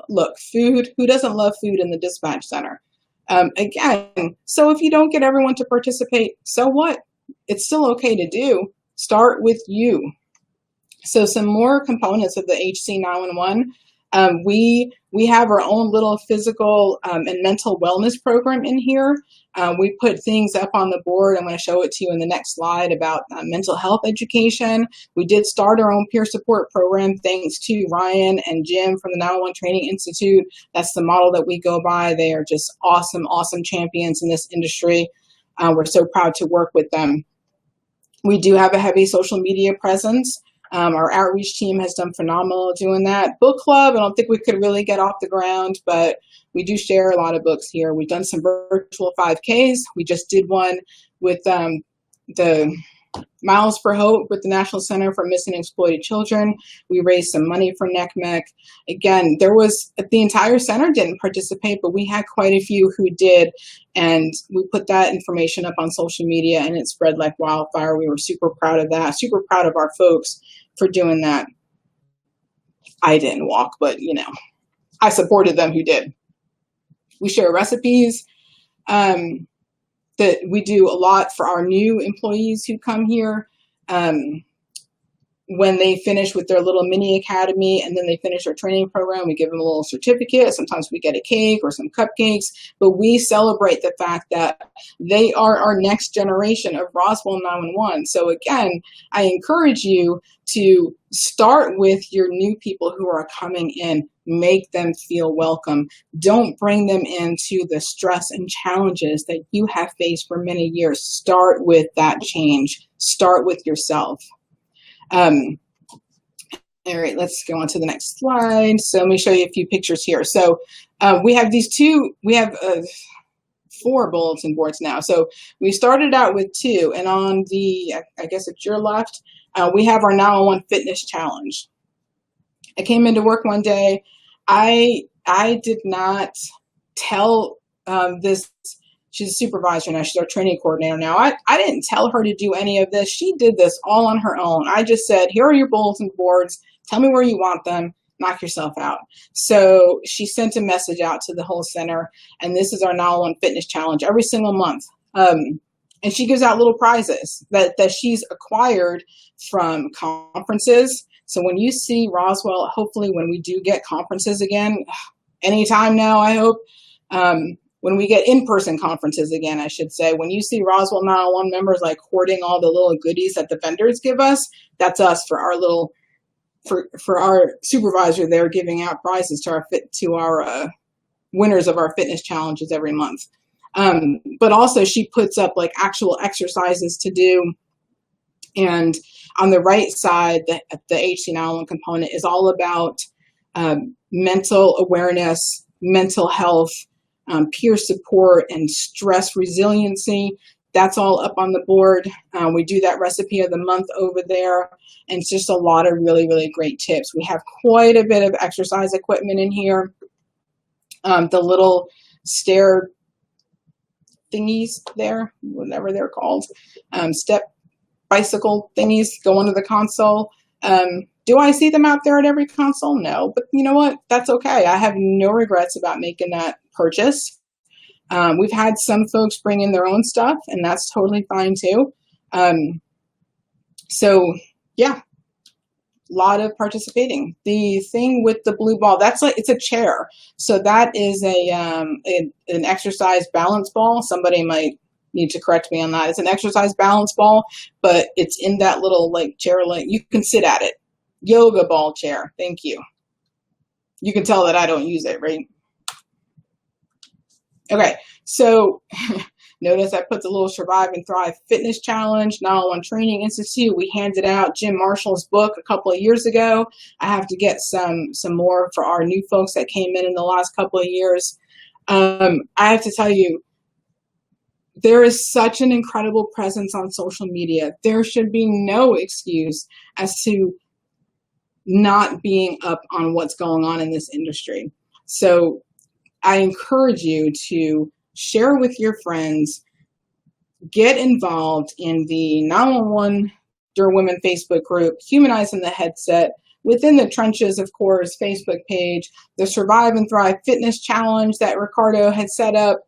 S2: look, food, who doesn't love food in the dispatch center? Again, so if you don't get everyone to participate, so what? It's still okay to do. Start with you. So some more components of the HC 911. We have our own little physical and mental wellness program in here. We put things up on the board. I'm going to show it to you in the next slide about mental health education. We did start our own peer support program thanks to Ryan and Jim from the 911 Training Institute. That's the model that we go by. They are just awesome, awesome champions in this industry. We're so proud to work with them. We do have a heavy social media presence. Our outreach team has done phenomenal doing that. Book club, I don't think we could really get off the ground, but we do share a lot of books here. We've done some virtual 5Ks. We just did one with the Miles for Hope with the National Center for Missing and Exploited Children. We raised some money for NCMEC. Again, the entire center didn't participate, but we had quite a few who did, and we put that information up on social media, and it spread like wildfire. We were super proud of that, super proud of our folks for doing that. I didn't walk, but I supported them who did. We share recipes. That we do a lot for our new employees who come here. When they finish with their little mini academy and then they finish their training program, we give them a little certificate. Sometimes we get a cake or some cupcakes, but we celebrate the fact that they are our next generation of Roswell 911. So again, I encourage you to start with your new people who are coming in. Make them feel welcome. Don't bring them into the stress and challenges that you have faced for many years. Start with that change. Start with yourself. All right, let's go on to the next slide. So let me show you a few pictures here. So we have 4 bulletin boards now. So we started out with 2, and on the, I guess it's your left, we have our 911 fitness challenge. I came into work one day. I did not tell this. She's a supervisor now. She's our training coordinator now. I didn't tell her to do any of this. She did this all on her own. I just said, here are your bulletin boards. Tell me where you want them. Knock yourself out. So she sent a message out to the whole center, and this is our 911 fitness challenge every single month. And she gives out little prizes that she's acquired from conferences. So when you see Roswell, hopefully when we do get conferences again, anytime now, I hope, when we get in-person conferences again, I should say, when you see Roswell 911 members like hoarding all the little goodies that the vendors give us, that's us for our little, for our supervisor there giving out prizes to our winners of our fitness challenges every month. But also she puts up like actual exercises to do. And on the right side, the HC 911 component is all about mental awareness, mental health, peer support, and stress resiliency. That's all up on the board. We do that recipe of the month over there, and it's just a lot of really, really great tips. We have quite a bit of exercise equipment in here. The little stair thingies there, whatever they're called, step bicycle thingies go under the console. Do I see them out there at every console? No, but you know what? That's okay. I have no regrets about making that purchase. We've had some folks bring in their own stuff, and that's totally fine too. So yeah, a lot of participating. The thing with the blue ball, that's like, it's a chair. So that is an exercise balance ball. Somebody might need to correct me on that. It's an exercise balance ball, but it's in that little like chair, like you can sit at it. Yoga ball chair. Thank you. You can tell that I don't use it, right? Okay, so notice I put the little Survive and Thrive Fitness Challenge, 911 Training Institute. We handed out Jim Marshall's book a couple of years ago. I have to get some more for our new folks that came in the last couple of years. I have to tell you, there is such an incredible presence on social media. There should be no excuse as to not being up on what's going on in this industry. So I encourage you to share with your friends, get involved in the 911 Durham Women Facebook group, Humanizing the Headset, Within the Trenches, of course, Facebook page, the Survive and Thrive Fitness Challenge that Ricardo had set up.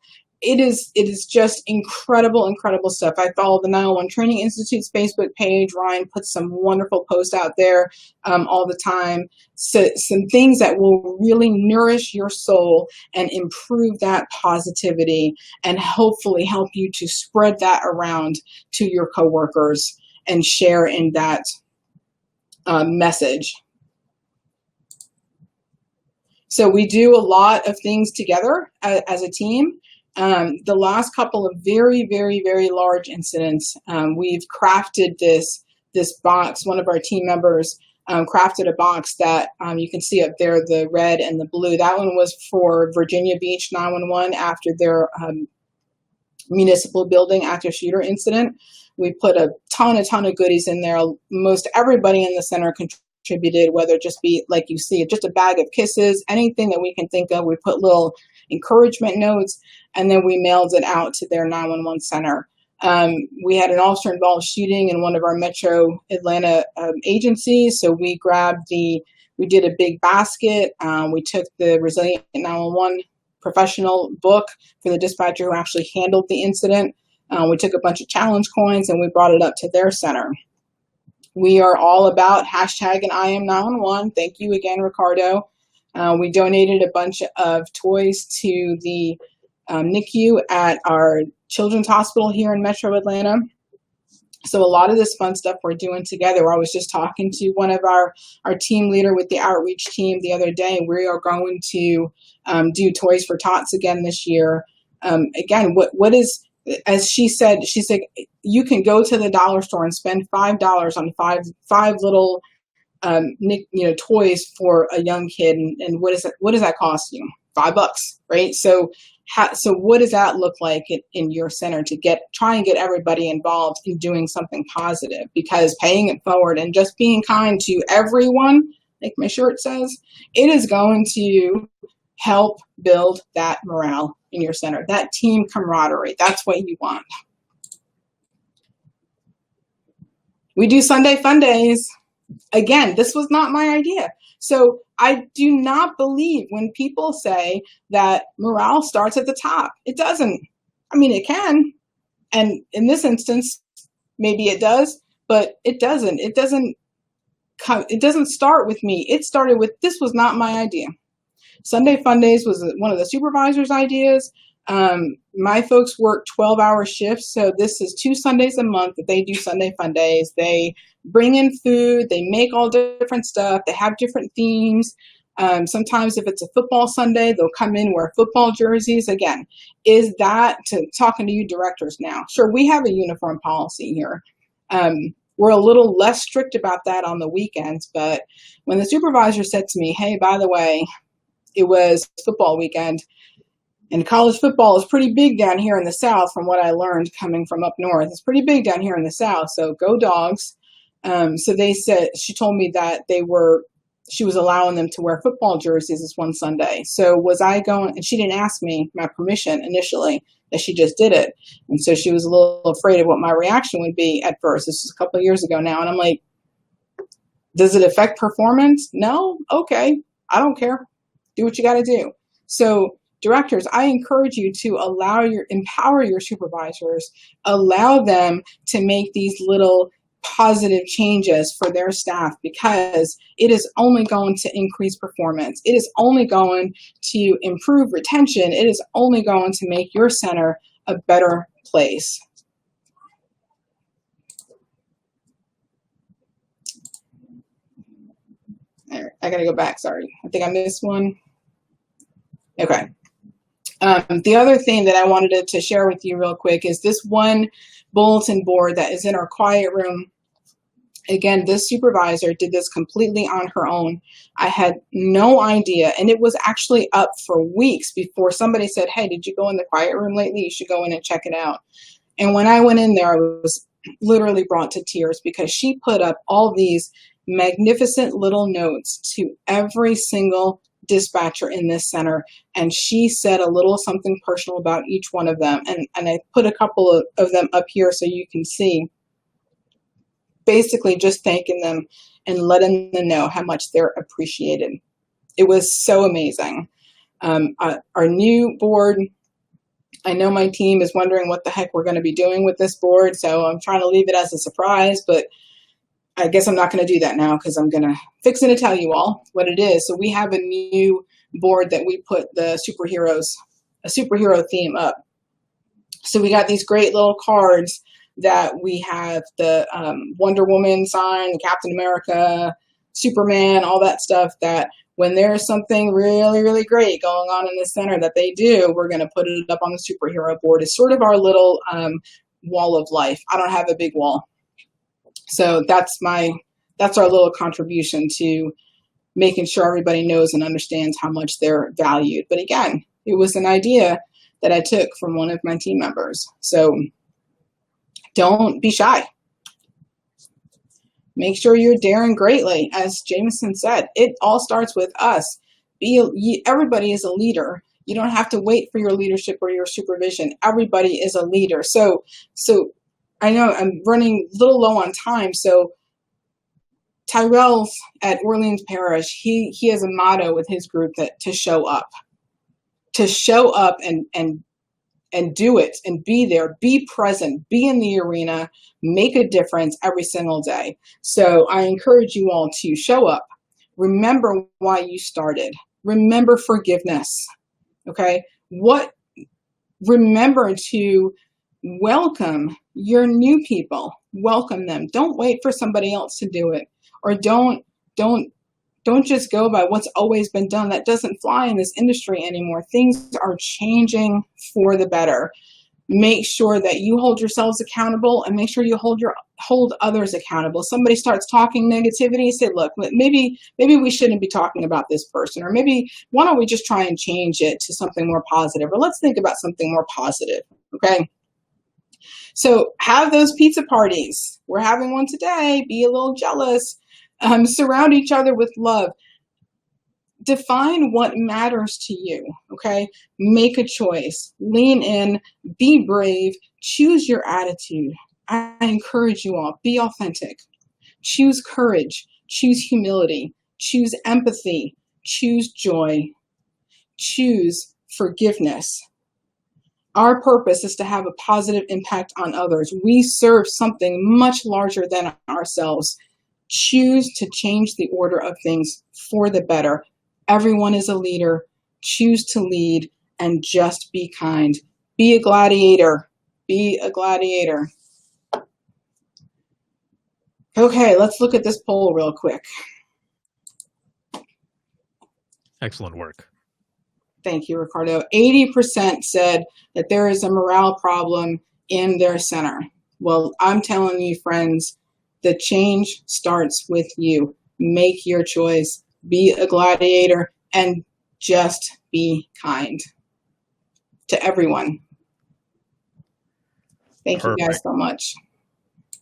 S2: It is just incredible, incredible stuff. I follow the 911 Training Institute's Facebook page. Ryan puts some wonderful posts out there all the time. So, some things that will really nourish your soul and improve that positivity and hopefully help you to spread that around to your coworkers and share in that message. So we do a lot of things together as a team. The last couple of very, very, very large incidents, we've crafted this box. One of our team members crafted a box that you can see up there, the red and the blue. That one was for Virginia Beach 911 after their municipal building active shooter incident. We put a ton of goodies in there. Most everybody in the center contributed, whether it just be, like you see, just a bag of kisses, anything that we can think of. We put little encouragement notes, and then we mailed it out to their 911 center. We had an officer-involved shooting in one of our Metro Atlanta agencies, so we did a big basket. We took the Resilient 911 professional book for the dispatcher who actually handled the incident. We took a bunch of challenge coins and we brought it up to their center. We are all about hashtag and I am 911. Thank you again, Ricardo. We donated a bunch of toys to the NICU at our children's hospital here in Metro Atlanta. So a lot of this fun stuff we're doing together. I was just talking to one of our team leader with the outreach team the other day. We are going to do Toys for Tots again this year. Again, what is, as she said, you can go to the dollar store and spend $5 on five little toys for a young kid, and what does that cost you? $5, right? So what does that look like in your center to try and get everybody involved in doing something positive? Because paying it forward and just being kind to everyone, like my shirt says, it is going to help build that morale in your center, that team camaraderie. That's what you want. We do Sunday Fun Days. Again, this was not my idea. So I do not believe when people say that morale starts at the top. It doesn't. I mean, it can. And in this instance, maybe it does, but it doesn't. It doesn't start with me. It started with, this was not my idea. Sunday Fun Days was one of the supervisor's ideas. My folks work 12-hour shifts, so this is 2 Sundays a month that they do Sunday Fun Days. They bring in food, they make all different stuff, they have different themes. Sometimes if it's a football Sunday, they'll come in, wear football jerseys. Again, is that, talking to you directors now, sure, we have a uniform policy here. We're a little less strict about that on the weekends, but when the supervisor said to me, hey, by the way, it was football weekend, and college football is pretty big down here in the South, from what I learned coming from up north. It's pretty big down here in the South, so go Dogs. So they said, she told me that she was allowing them to wear football jerseys this one Sunday. So was I going, and she didn't ask me my permission initially, that she just did it. And so she was a little afraid of what my reaction would be at first. This was a couple of years ago now. And I'm like, does it affect performance? No? Okay. I don't care. Do what you got to do. So directors, I encourage you to empower your supervisors, allow them to make these little positive changes for their staff, because it is only going to increase performance. It is only going to improve retention. It is only going to make your center a better place. I gotta go back, sorry. I think I missed one. Okay. The other thing that I wanted to share with you real quick is this one bulletin board that is in our quiet room. Again, this supervisor did this completely on her own. I had no idea, and it was actually up for weeks before somebody said, hey, did you go in the quiet room lately? You should go in and check it out. And when I went in there, I was literally brought to tears because she put up all these magnificent little notes to every single dispatcher in this center, and she said a little something personal about each one of them, and I put a couple of them up here so you can see, basically just thanking them and letting them know how much they're appreciated. It was so amazing. Our new board, I know my team is wondering what the heck we're going to be doing with this board, so I'm trying to leave it as a surprise, but I guess I'm not going to do that now because I'm going to fix it and tell you all what it is. So we have a new board that we put the a superhero theme up. So we got these great little cards that we have the Wonder Woman sign, the Captain America, Superman, all that stuff, that when there's something really, really great going on in the center that they do, we're going to put it up on the superhero board. It's sort of our little wall of life. I don't have a big wall. So that's our little contribution to making sure everybody knows and understands how much they're valued. But again, it was an idea that I took from one of my team members. So don't be shy. Make sure you're daring greatly. As Jameson said, it all starts with us. Everybody is a leader. You don't have to wait for your leadership or your supervision. Everybody is a leader. So I know I'm running a little low on time, so Tyrell's at Orleans Parish, he has a motto with his group that to show up and do it and be there, be present, be in the arena, make a difference every single day. So I encourage you all to show up. Remember why you started. Remember forgiveness. Okay? Remember to welcome your new people. Welcome them. Don't wait for somebody else to do it. Or don't just go by what's always been done. That doesn't fly in this industry anymore. Things are changing for the better. Make sure that you hold yourselves accountable and make sure you hold others accountable. Somebody starts talking negativity, say, look, maybe we shouldn't be talking about this person, or maybe why don't we just try and change it to something more positive, or let's think about something more positive, okay? So have those pizza parties. We're having one today. Be a little jealous. Surround each other with love. Define what matters to you, okay? Make a choice. Lean in. Be brave. Choose your attitude. I encourage you all. Be authentic. Choose courage. Choose humility. Choose empathy. Choose joy. Choose forgiveness. Our purpose is to have a positive impact on others. We serve something much larger than ourselves. Choose to change the order of things for the better. Everyone is a leader. Choose to lead and just be kind. Be a gladiator. Be a gladiator. Okay, let's look at this poll real quick.
S1: Excellent work.
S2: Thank you, Ricardo. 80% said that there is a morale problem in their center. Well, I'm telling you, friends, the change starts with you. Make your choice. Be a gladiator and just be kind to everyone. Thank you guys so much.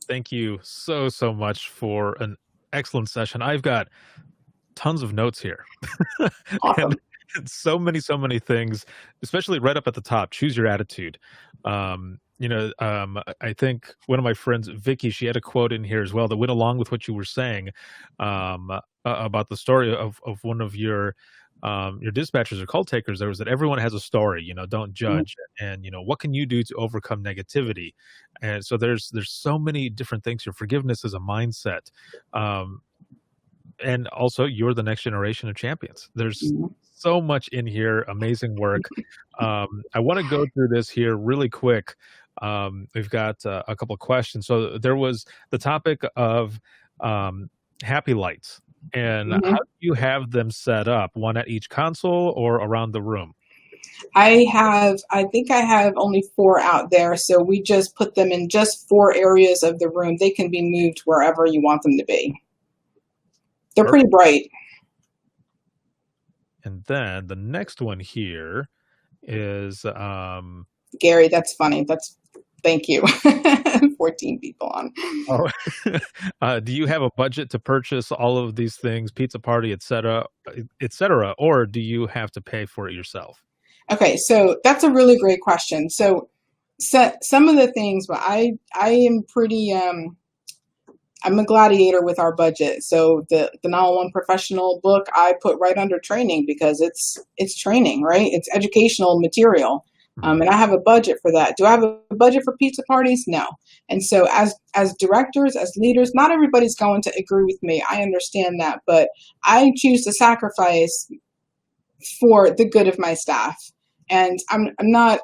S1: Thank you so much for an excellent session. I've got tons of notes here.
S2: Awesome.
S1: And so many things, especially right up at the top. Choose your attitude. I think one of my friends, Vicky, she had a quote in here as well that went along with what you were saying about the story of one of your dispatchers or call takers. There was that everyone has a story, don't judge. And, what can you do to overcome negativity? And so there's so many different things. Your forgiveness is a mindset. And also you're the next generation of champions. There's so much in here. Amazing work. I want to go through this here really quick. We've got a couple of questions. So there was the topic of um, happy lights, and how
S2: Mhm.
S1: do you have them set up? One at each console or around the room?
S2: I think I have only four out there, so we just put them in just four areas of the room. They can be moved wherever you want them to be. They're pretty bright.
S1: And then the next one here is
S2: Gary, that's funny. Thank you. 14 people on.
S1: oh, do you have a budget to purchase all of these things, pizza party, et cetera, or do you have to pay for it yourself?
S2: Okay, so that's a really great question. So some of the things, but I am pretty I'm a gladiator with our budget. So the 911 professional book I put right under training because it's training, right? It's educational material.
S1: Mhm.
S2: And I have a budget for that. Do I have a budget for pizza parties? No. And so as directors, as leaders, not everybody's going to agree with me. I understand that, but I choose to sacrifice for the good of my staff. And I'm not,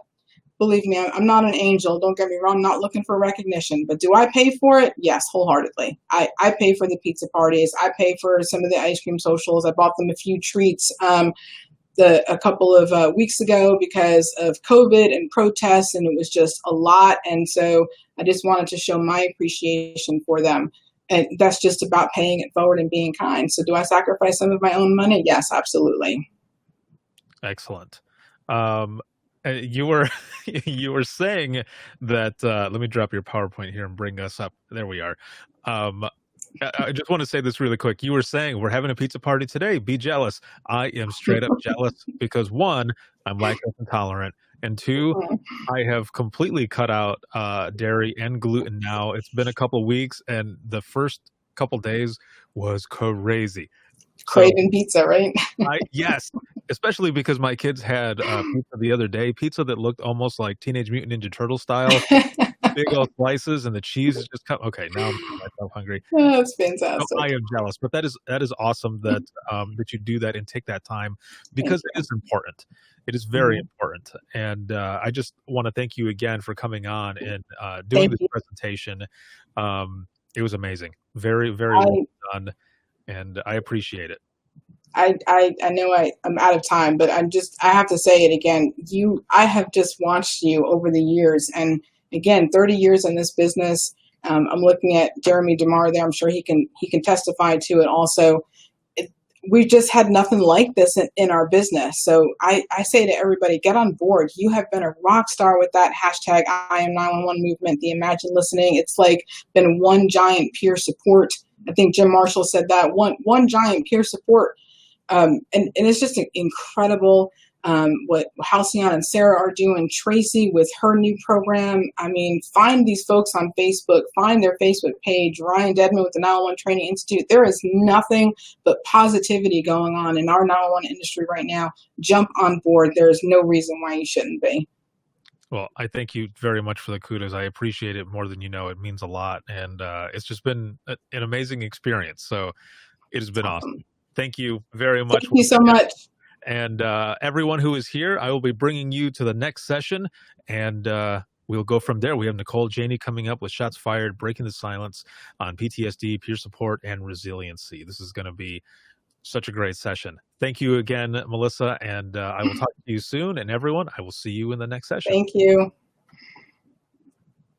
S2: believe me, I'm not an angel. Don't get me wrong. I'm not looking for recognition, but do I pay for it? Yes, wholeheartedly. I pay for the pizza parties. I pay for some of the ice cream socials. I bought them a few treats a couple of weeks ago because of COVID and protests, and it was just a lot. And so I just wanted to show my appreciation for them. And that's just about paying it forward and being kind. So do I sacrifice some of my own money? Yes, absolutely.
S1: Excellent. Um, you were you were saying that. Let me drop your PowerPoint here and bring us up. There we are. Um, I just want to say this really quick. You were saying we're having a pizza party today. Be jealous. I am straight up jealous because one, I'm lactose intolerant, and two, I have completely cut out dairy and gluten now. It's been a couple weeks, and the first couple days was crazy. So
S2: Craving pizza, right?
S1: yes, especially because my kids had pizza the other day, pizza that looked almost like Teenage Mutant Ninja Turtle style, big old slices, and the cheese is just okay. Now I'm making myself hungry.
S2: That's
S1: So I
S2: fantastic.
S1: am jealous, but that is awesome that that you do that and take that time
S2: Thank
S1: because it is important. It is very
S2: you.
S1: important, and I just want to thank you again for coming on and doing
S2: Thank
S1: this
S2: you.
S1: presentation. It was amazing, very very well
S2: I
S1: done, and I appreciate it.
S2: I know I'm out of time, but I have to say it again. I have just watched you over the years, and again, 30 years in this business. I'm looking at Jeremy DeMar there. I'm sure he can testify to it also. It, we've just had nothing like this in our business. So I say to everybody, get on board. You have been a rock star with that hashtag I am 911 movement, the Imagine Listening. It's like been one giant peer support. I think Jim Marshall said that one giant peer support and it's just incredible what Halcyon and Sarah are doing. Tracy with her new program. I mean, find these folks on Facebook, find their Facebook page. Ryan Dedman with the 911 Training Institute. There is nothing but positivity going on in our 911 industry right now. Jump on board. There is no reason why you shouldn't be.
S1: Well, I thank you very much for the kudos. I appreciate it more than you know. It means a lot, and it's just been an amazing experience. So it has been awesome.
S2: Awesome.
S1: Thank you very
S2: Thank
S1: much
S2: you
S1: once
S2: so
S1: again.
S2: much.
S1: And everyone who is here, I will be bringing you to the next session, and we'll go from there. We have Nicole Janey coming up with Shots Fired, Breaking the Silence on PTSD, peer support, and resiliency. This is going to be such a great session. Thank you again, Melissa, and I will talk to you soon. And everyone, I will see you in the next session.
S2: Thank you.